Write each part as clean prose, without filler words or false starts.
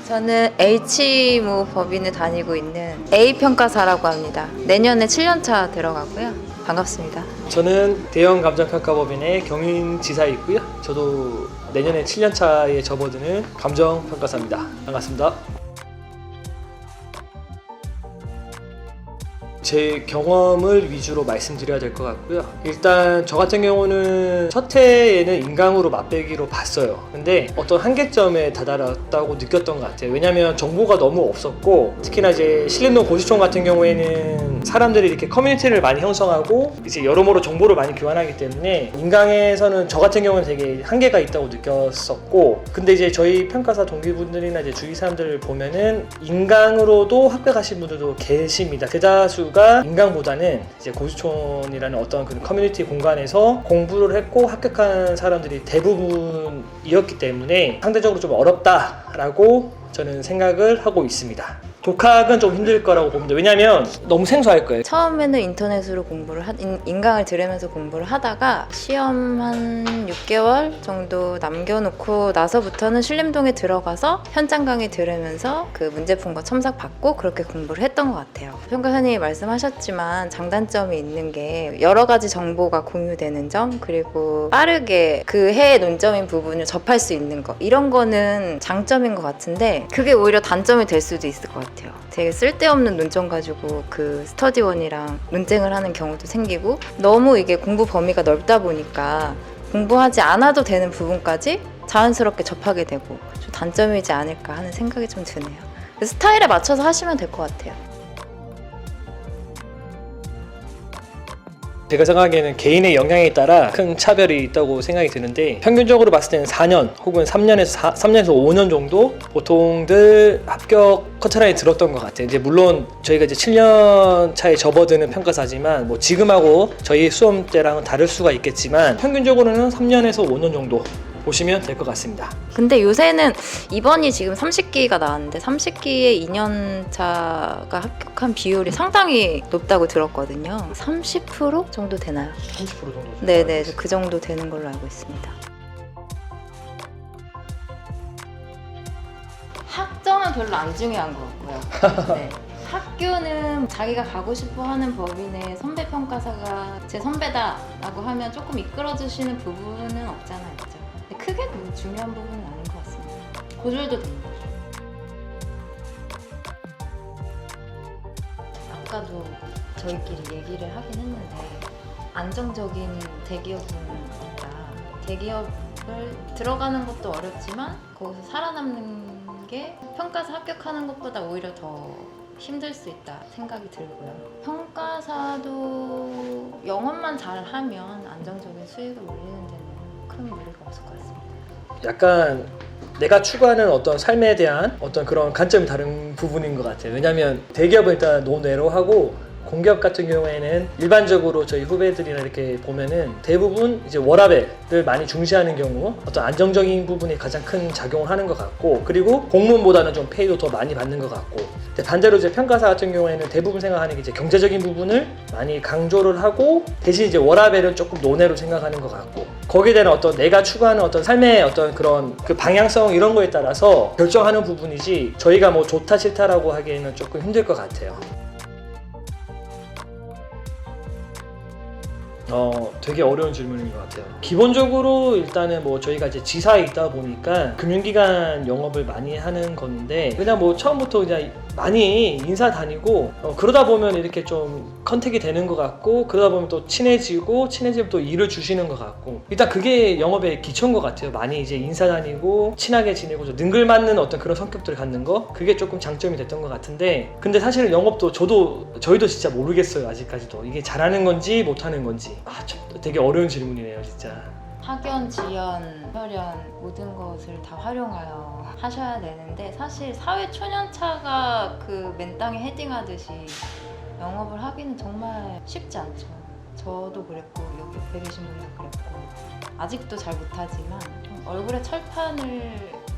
저는 H모 법인에 다니고 있는 A평가사라고 합니다. 내년에 7년차 들어가고요. 반갑습니다. 저는 대형 감정평가법인의 경인지사이고요. 저도 내년에 7년차에 접어드는 감정평가사입니다. 반갑습니다. 제 경험을 위주로 말씀드려야 될 것 같고요. 일단 저 같은 경우는 첫 해에는 인강으로 맛배기로 봤어요. 근데 어떤 한계점에 다다랐다고 느꼈던 것 같아요. 왜냐면 정보가 너무 없었고, 특히나 이제 신림동 고시촌 같은 경우에는 사람들이 이렇게 커뮤니티를 많이 형성하고 이제 여러모로 정보를 많이 교환하기 때문에 인강에서는 저 같은 경우는 되게 한계가 있다고 느꼈었고, 근데 이제 저희 평가사 동기분들이나 이제 주위 사람들을 보면은 인강으로도 합격하신 분들도 계십니다. 대다수가 인강보다는 이제 고시촌이라는 어떤 그 커뮤니티 공간에서 공부를 했고 합격한 사람들이 대부분이었기 때문에 상대적으로 좀 어렵다라고 저는 생각을 하고 있습니다. 독학은 좀 힘들 거라고 봅니다. 왜냐면 너무 생소할 거예요. 처음에는 인터넷으로 인강을 들으면서 공부를 하다가 시험 한 6개월 정도 남겨놓고 나서부터는 신림동에 들어가서 현장 강의 들으면서 그 문제품과 첨삭받고 그렇게 공부를 했던 것 같아요. 평가사님이 말씀하셨지만 장단점이 있는 게 여러 가지 정보가 공유되는 점, 그리고 빠르게 그 해의 논점인 부분을 접할 수 있는 거, 이런 거는 장점인 것 같은데 그게 오히려 단점이 될 수도 있을 것 같아요. 되게 쓸데없는 논점 가지고 그 스터디원이랑 논쟁을 하는 경우도 생기고, 너무 이게 공부 범위가 넓다 보니까 공부하지 않아도 되는 부분까지 자연스럽게 접하게 되고 좀 단점이지 않을까 하는 생각이 좀 드네요. 스타일에 맞춰서 하시면 될 것 같아요. 제가 생각하기에는 개인의 영향에 따라 큰 차별이 있다고 생각이 드는데, 평균적으로 봤을 때는 4년 혹은 3년에서 5년 정도 보통들 합격 커트라인에 들었던 것 같아요. 이제 물론 저희가 이제 7년 차에 접어드는 평가사지만 뭐 지금하고 저희 수험 때랑은 다를 수가 있겠지만 평균적으로는 3년에서 5년 정도 보시면 될 것 같습니다. 근데 요새는 이번이 지금 30기가 나왔는데 30기에 2년차가 합격한 비율이 상당히 높다고 들었거든요. 30% 정도 되나요? 30% 정도? 네네, 그 정도 되는 걸로 알고 있습니다. 학점은 별로 안 중요한 것 같고요. 네. 학교는 자기가 가고 싶어 하는 법인의 선배 평가사가 제 선배다라고 하면 조금 이끌어주시는 부분은 없잖아요. 그죠? 근데 크게 중요한 부분은 아닌 것 같습니다. 고졸도 됩니다. 아까도 저희끼리 얘기를 하긴 했는데 안정적인 대기업은 없다. 대기업을 들어가는 것도 어렵지만 거기서 살아남는 게 평가사 합격하는 것보다 오히려 더 힘들 수 있다 생각이 들고요. 평가사도 영업만 잘하면 안정적인 수익을 올리는 데는 큰 무리가 없을 것 같습니다. 약간 내가 추구하는 어떤 삶에 대한 어떤 그런 관점이 다른 부분인 것 같아요. 왜냐하면 대기업은 일단 논외로 하고, 공기업 같은 경우에는 일반적으로 저희 후배들이나 이렇게 보면은 대부분 이제 워라밸을 많이 중시하는 경우 어떤 안정적인 부분이 가장 큰 작용을 하는 것 같고, 그리고 공무원보다는 좀 페이도 더 많이 받는 것 같고, 근데 반대로 이제 평가사 같은 경우에는 대부분 생각하는 게 이제 경제적인 부분을 많이 강조를 하고 대신 이제 워라밸은 조금 논외로 생각하는 것 같고, 거기에 대한 어떤 내가 추구하는 어떤 삶의 어떤 그런 그 방향성 이런 거에 따라서 결정하는 부분이지 저희가 뭐 좋다 싫다라고 하기에는 조금 힘들 것 같아요. 되게 어려운 질문인 것 같아요. 기본적으로 일단은 뭐 저희가 이제 지사에 있다 보니까 금융기관 영업을 많이 하는 건데, 그냥 뭐 처음부터 그냥 많이 인사 다니고 그러다 보면 이렇게 좀 컨택이 되는 것 같고, 그러다 보면 또 친해지면 또 일을 주시는 것 같고, 일단 그게 영업의 기초인 것 같아요. 많이 이제 인사 다니고 친하게 지내고 능글 맞는 어떤 그런 성격들을 갖는 거, 그게 조금 장점이 됐던 것 같은데, 근데 사실은 영업도 저희도 진짜 모르겠어요. 아직까지도 이게 잘하는 건지 못하는 건지. 되게 어려운 질문이네요 진짜. 학연, 지연, 혈연 모든 것을 다 활용하여 하셔야 되는데, 사실 사회 초년차가 그 맨땅에 헤딩하듯이 영업을 하기는 정말 쉽지 않죠. 저도 그랬고 여기 옆에 계신 분도 그랬고 아직도 잘 못하지만 좀 얼굴에 철판을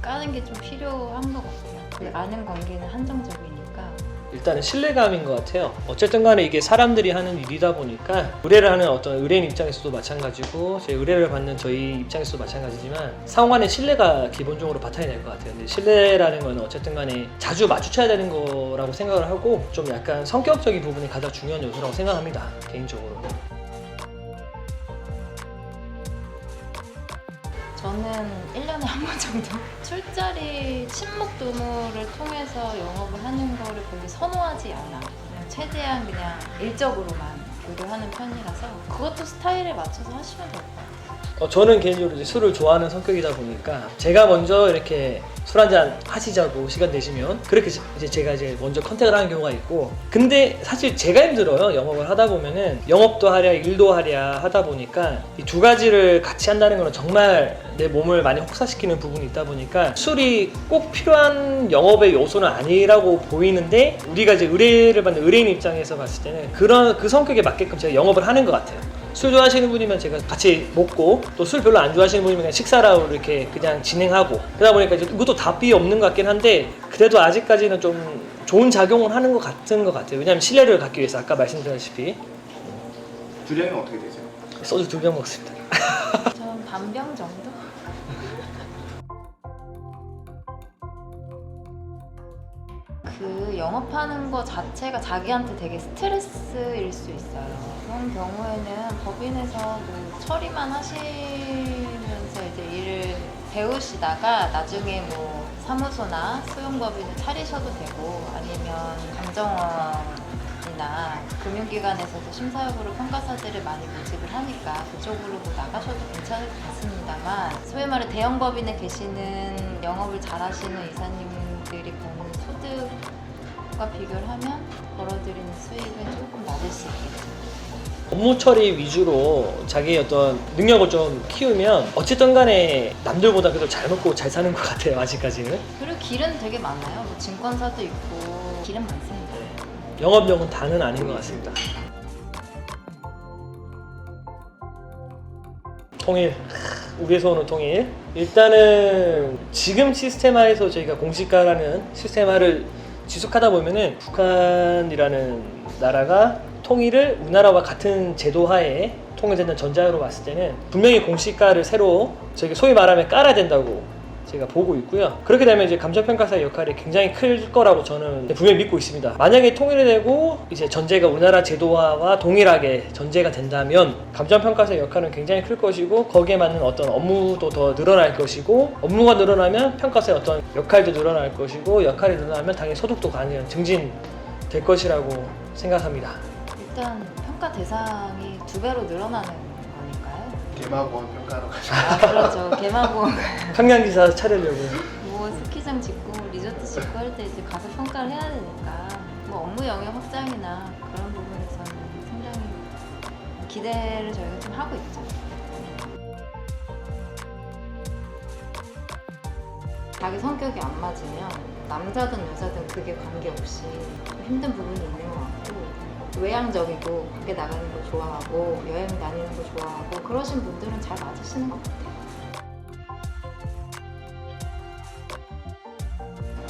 까는 게 좀 필요한 것 같아요. 아는 관계는 한정적이니까 일단은 신뢰감인 것 같아요. 어쨌든 간에 이게 사람들이 하는 일이다 보니까 의뢰를 하는 어떤 의뢰인 입장에서도 마찬가지고 제 의뢰를 받는 저희 입장에서도 마찬가지지만 상호 간의 신뢰가 기본적으로 바탕이 될 것 같아요. 근데 신뢰라는 건 어쨌든 간에 자주 마주쳐야 되는 거라고 생각을 하고 좀 약간 성격적인 부분이 가장 중요한 요소라고 생각합니다. 개인적으로. 저는 1년에 한 번 정도 술자리 친목 도모를 통해서 영업을 하는 거를 별로 선호하지 않아. 그냥 최대한 그냥 일적으로만 교류하는 편이라서 그것도 스타일에 맞춰서 하시면 될 것 같아요. 저는 개인적으로 이제 술을 좋아하는 성격이다 보니까 제가 먼저 이렇게 술 한잔 하시자고 시간 되시면 그렇게 이제 제가 이제 먼저 컨택을 하는 경우가 있고, 근데 사실 제가 힘들어요. 영업을 하다 보면은 영업도 하랴 일도 하랴 하다 보니까 이 두 가지를 같이 한다는 거는 정말 내 몸을 많이 혹사시키는 부분이 있다 보니까 술이 꼭 필요한 영업의 요소는 아니라고 보이는데, 우리가 이제 의뢰를 받는 의뢰인 입장에서 봤을 때는 그 성격에 맞게끔 제가 영업을 하는 것 같아요. 술 좋아하시는 분이면 제가 같이 먹고, 또 술 별로 안 좋아하시는 분이면 그냥 식사라고 이렇게 그냥 진행하고, 그러다 보니까 이제 이것도 답이 없는 것 같긴 한데 그래도 아직까지는 좀 좋은 작용을 하는 것 같아요. 왜냐하면 신뢰를 갖기 위해서 아까 말씀드렸다시피. 주량이 어떻게 되세요? 소주 2병 먹습니다. 전 반병 정도? 그 영업하는 거 자체가 자기한테 되게 스트레스일 수 있어요. 그런 경우에는 법인에서 뭐 처리만 하시면서 이제 일을 배우시다가 나중에 뭐 사무소나 소형법인을 차리셔도 되고, 아니면 감정원이나 금융기관에서도 심사역으로 평가사들을 많이 모집을 하니까 그쪽으로 뭐 나가셔도 괜찮을 것 같습니다만, 소위 말해 대형법인에 계시는 영업을 잘하시는 이사님들이 버는 소득과 비교를 하면 벌어들이는 수익은 조금 낮을 수 있겠죠. 업무 처리 위주로 자기의 어떤 능력을 좀 키우면 어쨌든 간에 남들보다 그래도 잘 먹고 잘 사는 것 같아요, 아직까지는. 그리고 길은 되게 많아요. 뭐 증권사도 있고 길은 많습니다. 영업력은 다는 아닌 것 같습니다. 통일, 우리에서 오는 통일. 일단은 지금 시스템화에서 저희가 공시가라는 시스템화를 지속하다 보면은 북한이라는 나라가 통일을 우리나라와 같은 제도하에 통일된다는 전자로 봤을 때는 분명히 공시가를 새로 저희가 소위 말하면 깔아야 된다고 제가 보고 있고요. 그렇게 되면 이제 감정평가사의 역할이 굉장히 클 거라고 저는 분명히 믿고 있습니다. 만약에 통일이 되고 이제 전제가 우리나라 제도화와 동일하게 전제가 된다면 감정평가사의 역할은 굉장히 클 것이고, 거기에 맞는 어떤 업무도 더 늘어날 것이고, 업무가 늘어나면 평가사의 어떤 역할도 늘어날 것이고, 역할이 늘어나면 당연히 소득도 가능 증진될 것이라고 생각합니다. 일단 평가 대상이 2배로 늘어나는 거니까요. 개마고원 평가하러 가시죠. 아, 그렇죠. 개마고 평양기사 차리려고요. 뭐 스키장 짓고 리조트 짓고 할 때 이제 가서 평가를 해야 되니까 뭐 업무 영역 확장이나 그런 부분에서는 상당히 기대를 저희가 좀 하고 있죠. 자기 성격이 안 맞으면 남자든 여자든 그게 관계없이 좀 힘든 부분이 있는 것 같고, 외향적이고 밖에 나가는 거 좋아하고 여행 다니는 거 좋아하고 그러신 분들은 잘 맞으시는 것 같아요.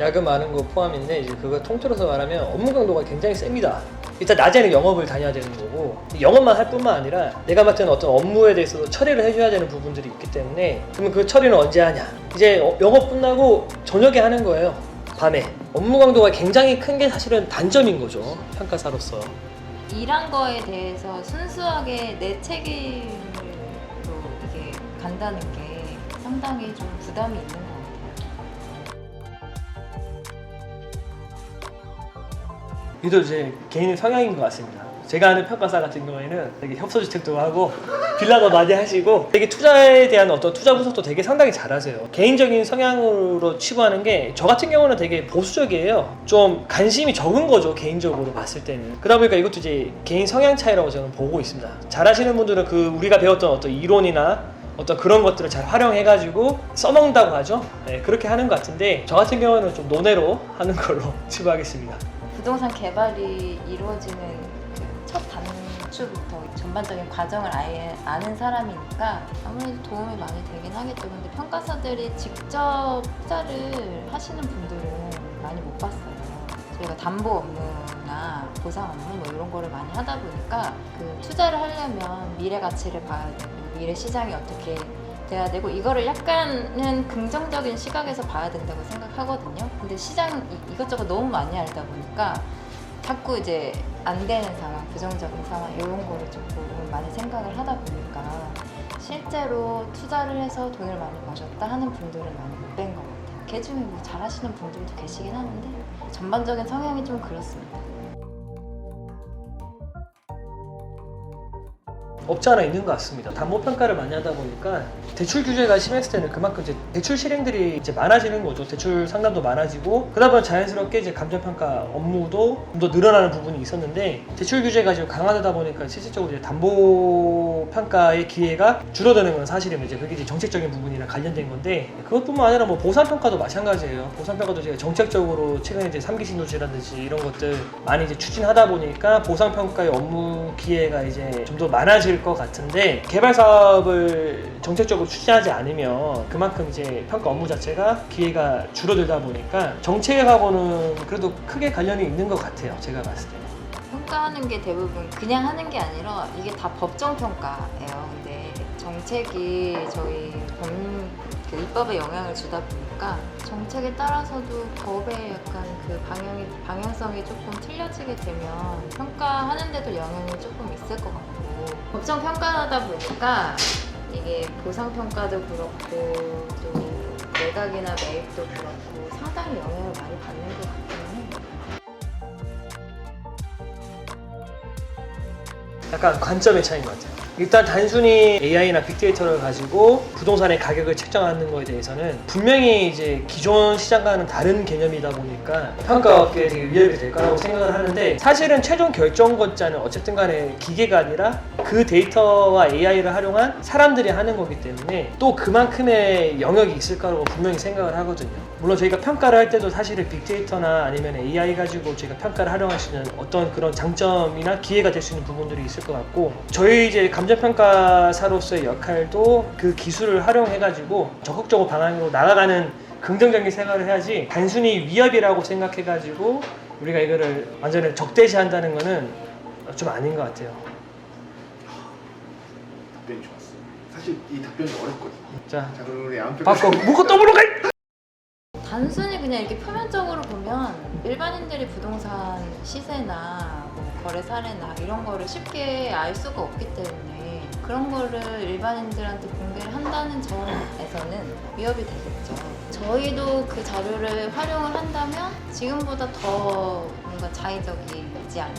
야근 많은 거 포함인데 이제 그거 통틀어서 말하면 업무 강도가 굉장히 셉니다. 일단 낮에는 영업을 다녀야 되는 거고, 영업만 할 뿐만 아니라 내가 맡은 어떤 업무에 대해서도 처리를 해줘야 되는 부분들이 있기 때문에, 그러면 그 처리는 언제 하냐, 이제 영업 끝나고 저녁에 하는 거예요. 밤에. 업무 강도가 굉장히 큰 게 사실은 단점인 거죠, 평가사로서. 일한 거에 대해서 순수하게 내 책임으로 이게 간다는 게 상당히 좀 부담이 있는 것 같아요. 이도 이제 개인의 성향인 것 같습니다. 제가 아는 평가사 같은 경우에는 되게 협소주택도 하고 빌라도 많이 하시고 되게 투자에 대한 어떤 투자 분석도 되게 상당히 잘하세요. 개인적인 성향으로 치부하는 게 저 같은 경우는 되게 보수적이에요. 좀 관심이 적은 거죠, 개인적으로 봤을 때는. 그러다 보니까 이것도 이제 개인 성향 차이라고 저는 보고 있습니다. 잘하시는 분들은 그 우리가 배웠던 어떤 이론이나 어떤 그런 것들을 잘 활용해가지고 써먹는다고 하죠. 네, 그렇게 하는 것 같은데 저 같은 경우는 좀 논외로 하는 걸로 치부하겠습니다. 부동산 개발이 이루어지는 그 첫 단추부터 전반적인 과정을 아예 아는 사람이니까 아무래도 도움이 많이 되긴 하겠죠. 근데 평가사들이 직접 투자를 하시는 분들은 많이 못 봤어요. 저희가 담보 업무나 보상 업무 뭐 이런 거를 많이 하다 보니까 그 투자를 하려면 미래 가치를 봐야 되고 미래 시장이 어떻게 돼야 되고 이거를 약간은 긍정적인 시각에서 봐야 된다고 생각하거든요. 근데 시장 이것저것 너무 많이 알다 보니까 자꾸 이제 안 되는 상황, 부정적인 상황 이런 거를 조금 많이 생각을 하다 보니까 실제로 투자를 해서 돈을 많이 버셨다 하는 분들은 많이 못 뵌 것 같아요. 그 중에 뭐 잘하시는 분들도 계시긴 하는데 전반적인 성향이 좀 그렇습니다. 없지 않아 있는 것 같습니다. 담보 평가를 많이 하다 보니까 대출 규제가 심했을 때는 그만큼 이제 대출 실행들이 이제 많아지는 거죠. 대출 상담도 많아지고 그러다 보면 자연스럽게 이제 감정 평가 업무도 좀 더 늘어나는 부분이 있었는데 대출 규제가 지금 강화되다 보니까 실질적으로 이제 담보 평가의 기회가 줄어드는 건 사실이면 이제 그게 이제 정책적인 부분이랑 관련된 건데 그것뿐만 아니라 뭐 보상 평가도 마찬가지예요. 보상 평가도 제가 정책적으로 최근에 이제 3기 신도시라든지 이런 것들 많이 이제 추진하다 보니까 보상 평가의 업무 기회가 이제 좀 더 많아질 것 같은데 개발 사업을 정책적으로 추진하지 않으면 그만큼 이제 평가 업무 자체가 기회가 줄어들다 보니까 정책하고는 그래도 크게 관련이 있는 것 같아요. 제가 봤을 때. 평가하는 게 대부분 그냥 하는 게 아니라 이게 다 법정 평가예요. 근데 정책이 저희 그 입법에 영향을 주다 보니까 정책에 따라서도 법의 약간 그 방향성이 조금 틀려지게 되면 평가하는데도 영향이 조금 있을 것 같고 법정 평가하다 보니까 이게 보상 평가도 그렇고 또 매각이나 매입도 그렇고 상당히 영향을 많이 받는 것 같기는 해요. 약간 관점의 차이인 것 같아요. 일단 단순히 AI나 빅데이터를 가지고 부동산의 가격을 책정하는 것에 대해서는 분명히 이제 기존 시장과는 다른 개념이다 보니까 평가업계에 되게 위협이 될 거라고 생각을 하는데 사실은 최종 결정권자는 어쨌든 간에 기계가 아니라 그 데이터와 AI를 활용한 사람들이 하는 거기 때문에 또 그만큼의 영역이 있을 거라고 분명히 생각을 하거든요. 물론 저희가 평가를 할 때도 사실은 빅데이터나 아니면 AI 가지고 저희가 평가를 활용할 수 있는 어떤 그런 장점이나 기회가 될 수 있는 부분들이 있을 것 같고 저희 이제 감정평가사로서의 역할도 그 기술을 활용해가지고 적극적으로 방향으로 나아가는 긍정적인 생각을 해야지 단순히 위협이라고 생각해가지고 우리가 이거를 완전히 적대시한다는 거는 좀 아닌 것 같아요. 답변이 좋았어요. 사실 이 답변이 어렵거든요. 자, 그럼 우리 양평 바꿔 뭐가 떠보러 가! 단순히 그냥 이렇게 표면적으로 보면 일반인들이 부동산 시세나 뭐 거래 사례나 이런 거를 쉽게 알 수가 없기 때문에 그런 거를 일반인들한테 공개를 한다는 점에서는 위협이 되겠죠. 저희도 그 자료를 활용을 한다면 지금보다 더 뭔가 창의적이지 않은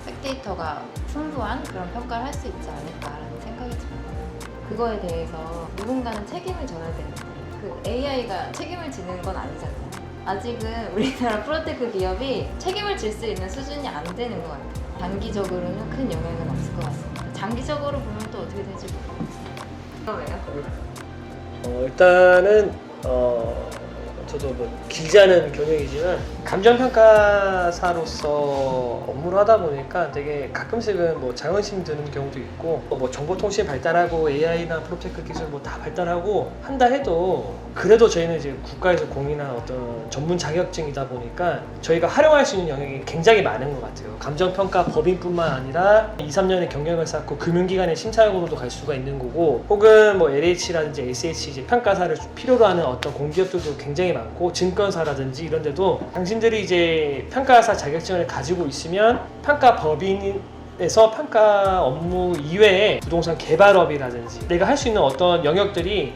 백데이터가 풍부한 그런 평가를 할 수 있지 않을까라는 생각이 듭니다. 그거에 대해서 누군가는 책임을 져야 되는데 그 AI가 책임을 지는 건 아니잖아요. 아직은 우리나라 프로테크 기업이 책임을 질 수 있는 수준이 안 되는 것 같아요. 단기적으로는 큰 영향은 없을 것 같습니다. 장기적으로 보면 또 어떻게 될지 모르겠어요. 왜요? 일단은 저도 뭐 길지 않은 경력이지만 감정평가사로서 업무를 하다 보니까 되게 가끔씩은 뭐 자긍심 드는 경우도 있고 뭐 정보통신 발달하고 AI나 프로테크 기술 뭐 다 발달하고 한다 해도 그래도 저희는 이제 국가에서 공인한 어떤 전문 자격증이다 보니까 저희가 활용할 수 있는 영역이 굉장히 많은 것 같아요. 감정평가 법인뿐만 아니라 2, 3년의 경력을 쌓고 금융기관의 심사역으로도 갈 수가 있는 거고 혹은 뭐 LH라든지 SH 이제 평가사를 필요로 하는 어떤 공기업들도 굉장히 많고 증권사라든지 이런 데도 당신들이 이제 평가사 자격증을 가지고 있으면 평가 법인에서 평가 업무 이외에 부동산 개발업이라든지 내가 할 수 있는 어떤 영역들이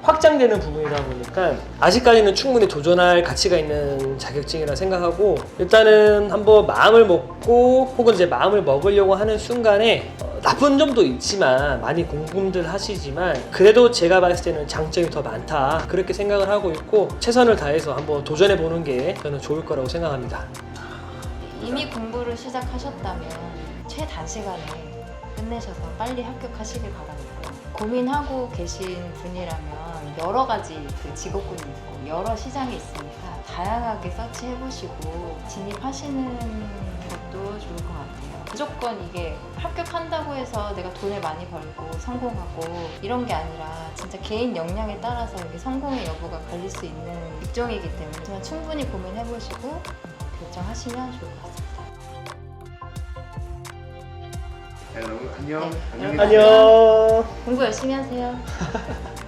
확장되는 부분이다 보니까 아직까지는 충분히 도전할 가치가 있는 자격증이라 생각하고 일단은 한번 마음을 먹고 혹은 이제 마음을 먹으려고 하는 순간에 나쁜 점도 있지만 많이 궁금들 하시지만 그래도 제가 봤을 때는 장점이 더 많다 그렇게 생각을 하고 있고 최선을 다해서 한번 도전해 보는 게 저는 좋을 거라고 생각합니다. 이미 공부를 시작하셨다면 최단시간에 끝내셔서 빨리 합격하시길 바랍니다. 고민하고 계신 분이라면 여러 가지 그 직업군이 있고 여러 시장이 있으니까 다양하게 서치해보시고 진입하시는 것도 좋을 것 같아요. 무조건 이게 합격한다고 해서 내가 돈을 많이 벌고 성공하고 이런 게 아니라 진짜 개인 역량에 따라서 이게 성공의 여부가 갈릴 수 있는 직종이기 때문에 정말 충분히 고민해보시고 결정하시면 좋을 것 같습니다. 네, 여러분 안녕. 네, 안녕히 여러분 계세요. 안녕. 공부 열심히 하세요.